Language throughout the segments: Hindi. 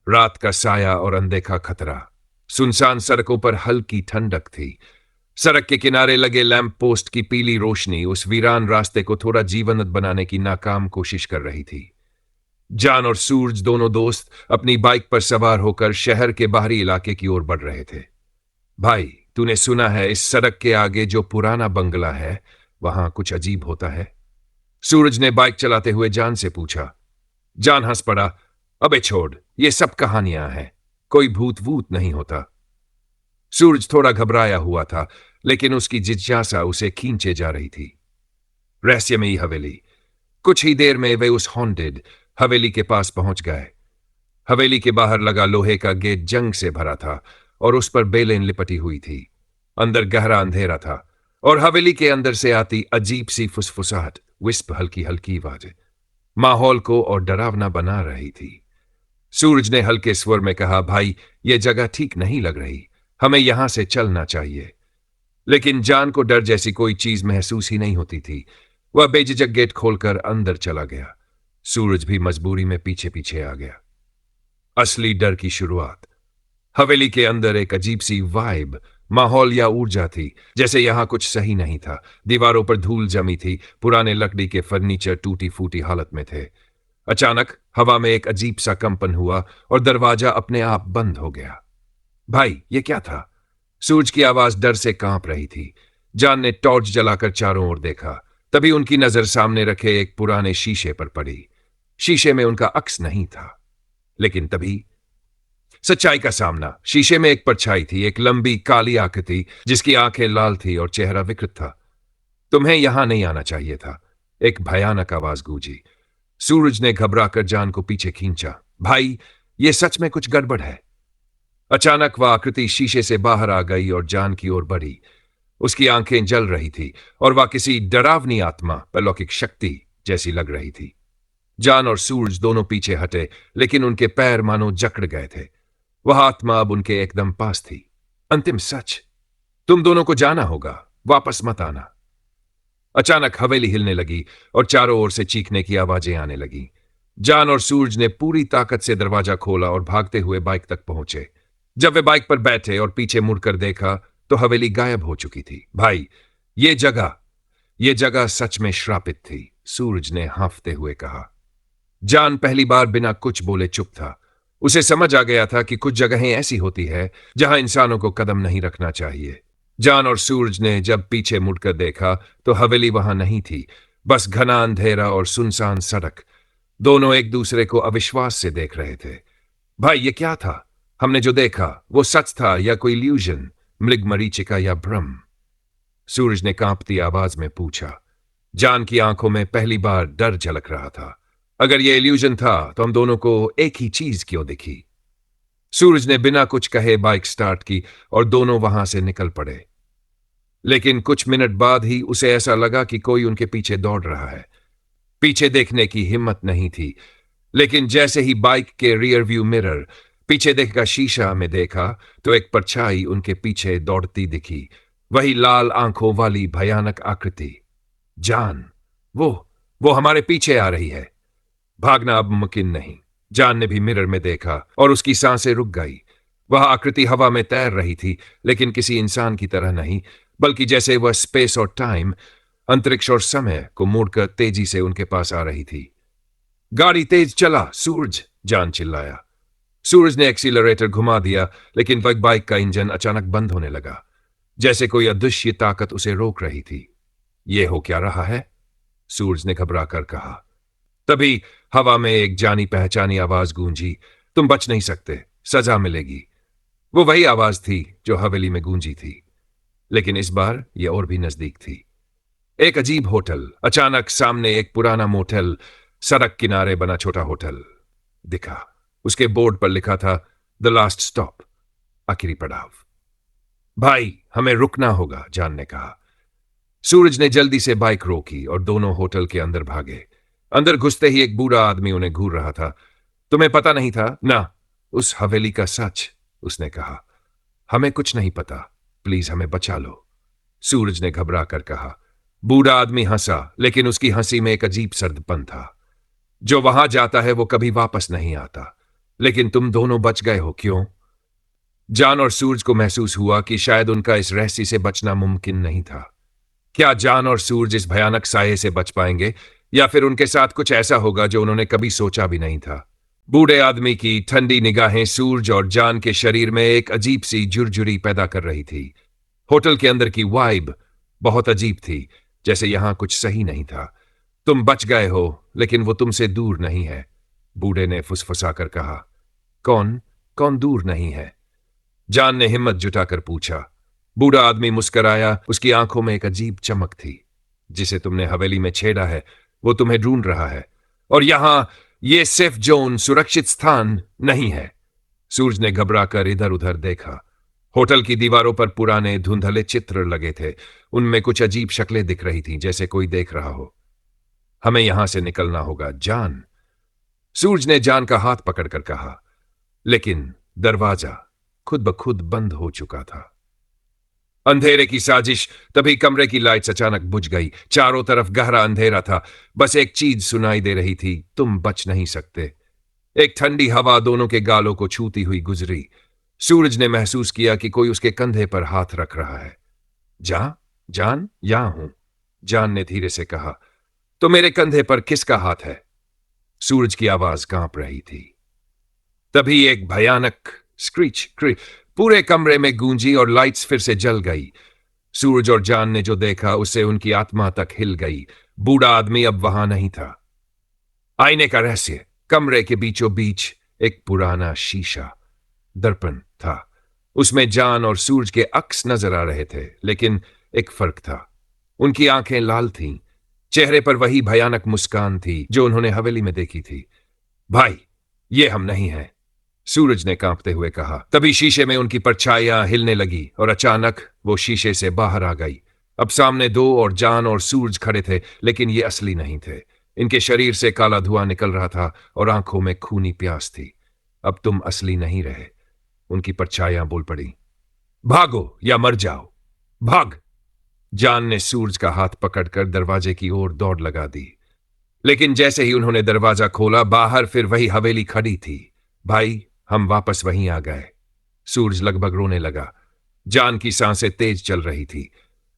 रात का साया और अनदेखा खतरा। सुनसान सड़कों पर हल्की ठंडक थी। सड़क के किनारे लगे लैंप पोस्ट की पीली रोशनी उस वीरान रास्ते को थोड़ा जीवंत बनाने की नाकाम कोशिश कर रही थी। जान और सूरज दोनों दोस्त अपनी बाइक पर सवार होकर शहर के बाहरी इलाके की ओर बढ़ रहे थे। भाई, तूने सुना है इस सड़क के आगे जो पुराना बंगला है वहां कुछ अजीब होता है? सूरज ने बाइक चलाते हुए जान से पूछा। जान हंस पड़ा। अबे छोड़, ये सब कहानियां हैं, कोई भूत वूत नहीं होता। सूरज थोड़ा घबराया हुआ था, लेकिन उसकी जिज्ञासा उसे खींचे जा रही थी। रहस्यमयी हवेली। कुछ ही देर में वे उस हॉन्टेड हवेली के पास पहुंच गए। हवेली के बाहर लगा लोहे का गेट जंग से भरा था और उस पर बेलें लिपटी हुई थी। अंदर गहरा अंधेरा था और हवेली के अंदर से आती अजीब सी फुसफुसाहट, विस्प, हल्की हल्की आवाजें माहौल को और डरावना बना रही थी। सूरज ने हल्के स्वर में कहा, भाई, यह जगह ठीक नहीं लग रही, हमें यहां से चलना चाहिए। लेकिन जान को डर जैसी कोई चीज महसूस ही नहीं होती थी। वह बेझिझक गेट खोलकर अंदर चला गया। सूरज भी मजबूरी में पीछे पीछे आ गया। असली डर की शुरुआत। हवेली के अंदर एक अजीब सी वाइब, माहौल या ऊर्जा थी, जैसे यहां कुछ सही नहीं था। दीवारों पर धूल जमी थी, पुराने लकड़ी के फर्नीचर टूटी फूटी हालत में थे। अचानक हवा में एक अजीब सा कंपन हुआ और दरवाजा अपने आप बंद हो गया। भाई, ये क्या था? सूरज की आवाज डर से कांप रही थी। जान ने टॉर्च जलाकर चारों ओर देखा। तभी उनकी नजर सामने रखे एक पुराने शीशे पर पड़ी। शीशे में उनका अक्स नहीं था, लेकिन तभी सच्चाई का सामना। शीशे में एक परछाई थी, एक लंबी काली आकृति जिसकी आंखें लाल थी और चेहरा विकृत था। तुम्हें यहां नहीं आना चाहिए था, एक भयानक आवाज गूंजी। सूरज ने घबराकर जान को पीछे खींचा। भाई, ये सच में कुछ गड़बड़ है। अचानक वह आकृति शीशे से बाहर आ गई और जान की ओर बढ़ी। उसकी आंखें जल रही थी और वह किसी डरावनी आत्मा, अलौकिक शक्ति जैसी लग रही थी। जान और सूरज दोनों पीछे हटे, लेकिन उनके पैर मानो जकड़ गए थे। वह आत्मा अब उनके एकदम पास थी। अंतिम सच, तुम दोनों को जाना होगा, वापस मत आना। अचानक हवेली हिलने लगी और चारों ओर से चीखने की आवाजें आने लगी। जान और सूरज ने पूरी ताकत से दरवाजा खोला और भागते हुए बाइक तक पहुंचे। जब वे बाइक पर बैठे और पीछे मुड़कर देखा तो हवेली गायब हो चुकी थी। भाई, ये जगह सच में श्रापित थी, सूरज ने हांफते हुए कहा। जान पहली बार बिना कुछ बोले चुप था। उसे समझ आ गया था कि कुछ जगहें ऐसी होती है जहां इंसानों को कदम नहीं रखना चाहिए। जान और सूरज ने जब पीछे मुड़कर देखा तो हवेली वहां नहीं थी, बस घना अंधेरा और सुनसान सड़क। दोनों एक दूसरे को अविश्वास से देख रहे थे। भाई, ये क्या था? हमने जो देखा वो सच था या कोई इल्यूजन, मृगमरीचिका या भ्रम? सूरज ने कांपती आवाज में पूछा। जान की आंखों में पहली बार डर झलक रहा था। अगर यह इल्यूजन था तो हम दोनों को एक ही चीज क्यों दिखी? सूरज ने बिना कुछ कहे बाइक स्टार्ट की और दोनों वहां से निकल पड़े। लेकिन कुछ मिनट बाद ही उसे ऐसा लगा कि कोई उनके पीछे दौड़ रहा है। पीछे देखने की हिम्मत नहीं थी, लेकिन जैसे ही बाइक के रियर व्यू मिरर पीछे देखकर शीशा में देखा तो एक परछाई उनके पीछे दौड़ती दिखी। वही लाल आंखों वाली भयानक आकृति। जान, वो हमारे पीछे आ रही है। भागना अब मुमकिन नहीं। जान ने भी मिरर में देखा और उसकी सांसें रुक गई। वह आकृति हवा में तैर रही थी, लेकिन किसी इंसान की तरह नहीं, बल्कि जैसे वह स्पेस और टाइम, अंतरिक्ष और समय को मोड़कर तेजी से उनके पास आ रही थी। गाड़ी तेज चला सूरज, जान चिल्लाया। सूरज ने एक्सीलरेटर घुमा दिया, लेकिन बाइक का इंजन अचानक बंद होने लगा, जैसे कोई अदृश्य ताकत उसे रोक रही थी। यह हो क्या रहा है? सूरज ने घबराकर कहा। तभी हवा में एक जानी पहचानी आवाज गूंजी। तुम बच नहीं सकते, सजा मिलेगी। वो वही आवाज थी जो हवेली में गूंजी थी, लेकिन इस बार यह और भी नजदीक थी। एक अजीब होटल। अचानक सामने एक पुराना मोटेल, सड़क किनारे बना छोटा होटल दिखा। उसके बोर्ड पर लिखा था, द लास्ट स्टॉप, आखिरी पड़ाव। भाई, हमें रुकना होगा, जान ने कहा। सूरज ने जल्दी से बाइक रोकी और दोनों होटल के अंदर भागे। अंदर घुसते ही एक बूढ़ा आदमी उन्हें घूर रहा था। तुम्हें पता नहीं था ना उस हवेली का सच? उसने कहा। हमें कुछ नहीं पता, प्लीज हमें बचा लो, सूरज ने घबरा कर कहा। बूढ़ा आदमी हंसा, लेकिन उसकी हंसी में एक अजीब सर्दपन था। जो वहां जाता है वो कभी वापस नहीं आता, लेकिन तुम दोनों बच गए हो, क्यों? जान और सूरज को महसूस हुआ कि शायद उनका इस रहस्य से बचना मुमकिन नहीं था। क्या जान और सूरज इस भयानक साये से बच पाएंगे, या फिर उनके साथ कुछ ऐसा होगा जो उन्होंने कभी सोचा भी नहीं था? बूढ़े आदमी की ठंडी निगाहें सूरज और जान के शरीर में एक अजीब सी झुरझुरी पैदा कर रही थी। होटल के अंदर की वाइब बहुत अजीब थी, जैसे यहां कुछ सही नहीं था। तुम बच गए हो, लेकिन वो तुमसे दूर नहीं है, बूढ़े ने फुसफुसाकर कहा। कौन कौन दूर नहीं है? जान ने हिम्मत जुटाकर पूछा। बूढ़ा आदमी मुस्कराया, उसकी आंखों में एक अजीब चमक थी। जिसे तुमने हवेली में छेड़ा है, वो तुम्हें ढूंढ रहा है, और यहां ये सेफ जोन, सुरक्षित स्थान नहीं है। सूरज ने घबराकर इधर उधर देखा। होटल की दीवारों पर पुराने धुंधले चित्र लगे थे। उनमें कुछ अजीब शक्लें दिख रही थीं, जैसे कोई देख रहा हो। हमें यहां से निकलना होगा, जान, सूरज ने जान का हाथ पकड़कर कहा। लेकिन दरवाजा खुद ब खुद बंद हो चुका था। अंधेरे की साजिश। तभी कमरे की लाइट्स अचानक बुझ गई। चारों तरफ गहरा अंधेरा था। बस एक चीज सुनाई दे रही थी, तुम बच नहीं सकते। एक ठंडी हवा दोनों के गालों को छूती हुई गुजरी। सूरज ने महसूस किया कि कोई उसके कंधे पर हाथ रख रहा है। जान, यहां हूं, जान ने धीरे से कहा। तो मेरे कंधे पर किसका हाथ है? सूरज की आवाज कांप रही थी। तभी एक भयानक स्क्रीच पूरे कमरे में गूंजी और लाइट्स फिर से जल गई। सूरज और जान ने जो देखा, उससे उनकी आत्मा तक हिल गई। बूढ़ा आदमी अब वहां नहीं था। आईने का रहस्य। कमरे के बीचों बीच एक पुराना शीशा दर्पण था। उसमें जान और सूरज के अक्स नजर आ रहे थे, लेकिन एक फर्क था। उनकी आंखें लाल थीं। चेहरे पर वही भयानक मुस्कान थी जो उन्होंने हवेली में देखी थी। भाई, ये हम नहीं हैं, सूरज ने कांपते हुए कहा। तभी शीशे में उनकी परछाइयां हिलने लगी और अचानक वो शीशे से बाहर आ गई। अब सामने दो और जान और सूरज खड़े थे, लेकिन ये असली नहीं थे। इनके शरीर से काला धुआं निकल रहा था और आंखों में खूनी प्यास थी। अब तुम असली नहीं रहे, उनकी परछाइयां बोल पड़ी। भागो या मर जाओ, भाग! जान ने सूरज का हाथ पकड़कर दरवाजे की ओर दौड़ लगा दी। लेकिन जैसे ही उन्होंने दरवाजा खोला, बाहर फिर वही हवेली खड़ी थी। भाई, हम वापस वहीं आ गए। सूरज लगभग रोने लगा। जान की सांसें तेज चल रही थी।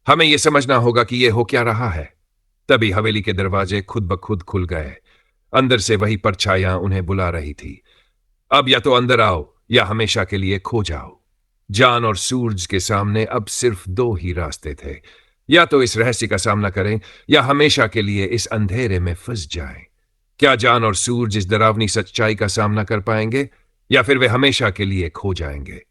हमें यह समझना होगा कि यह हो क्या रहा है। तभी हवेली के दरवाजे खुद ब खुद खुल गए। अंदर से वही परछाइयां उन्हें बुला रही थी। अब या तो अंदर आओ या हमेशा के लिए खो जाओ। जान और सूरज के सामने अब सिर्फ दो ही रास्ते थे। या तो इस रहस्य का सामना करें, या हमेशा के लिए इस अंधेरे में फंस जाएं। क्या जान और सूरज इस डरावनी सच्चाई का सामना कर पाएंगे, या फिर वे हमेशा के लिए खो जाएंगे?